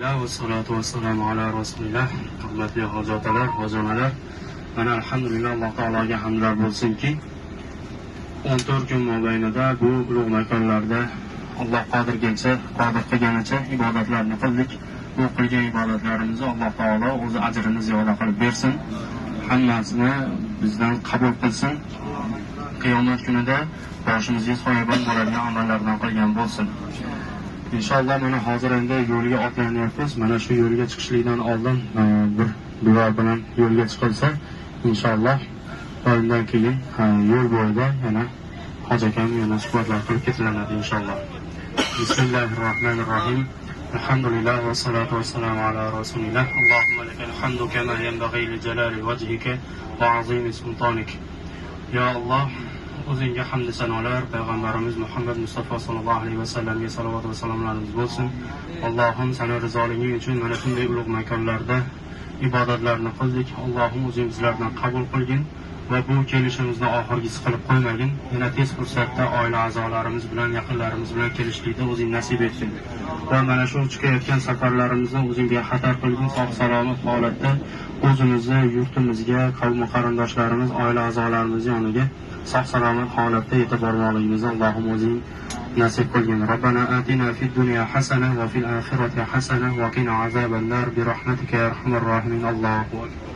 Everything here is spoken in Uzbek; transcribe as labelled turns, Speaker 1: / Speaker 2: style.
Speaker 1: Vassalatu vassalamu ala rasulillah. Hurmatli hojotalar, hojonalar. Mana alhamdulillah, Alloh taologa hamdlar bo'lsinki, 14 kun mobaynida bu ulug' makonlarda Alloh qodir qilganicha ibodatlarni qildik. Bu qilgan ibodatlarimizni Alloh taolo o'zi ajrini ziyoda qilib bersin. Hammasini bizdan qabul qilsin. Qiyomat kunida boshimizga soyabon bo'ladigan amallardan qilgan bo'lsin. İnşallah mana hozir endi yo'lga otlanyapmiz. Mana shu yo'lga chiqishlikdan oldin bir duo bilan yo'lga chiqilsa, inshaalloh undan keyin yo'l bo'yida yana hoji akam yana suhbatlar qilib ketilanadi inshaalloh. Bismillahirrohmanirrohim. Alhamdulillah va salatu vassalamu ala rasulillah. Allohumma lakal hamdu kama yanbaghi li jalali wajhika va azimi sultonik. Ya Allah, o'zingga hamd sanolar, payg'ambarimiz Muhammad Mustafa sallallohu alayhi vasallamga salovat va salomlarimiz bo'lsin. Allohim sana rizoliging uchun mana shunday ulug' makonlarda ibodatlarni qildik. Allohim o'zing bizlardan qabul qilgin va bu kelishimizni oxirgisi qilib qo'ymagin. Yana tez fursatda oila a'zolarimiz bilan, yaqinlarimiz bilan kelishlikda o'zing nasib etgin. Va mana shu chiqayotgan safarlarimizni o'zing bexatar qilgin, sog' salomat holatda o'zimizni, yurtimizga, qavm qarindoshlarimiz, oila a'zolarimiz yoniga sog' salomat holatda yetib bormoqligimizni Allohim o'zing nasib qilgin. Robbana atina fid dunya hasana va fil oxirati hasana va qina azabannar bi rahmatika ya arhamar rohimin. Allohu akbar.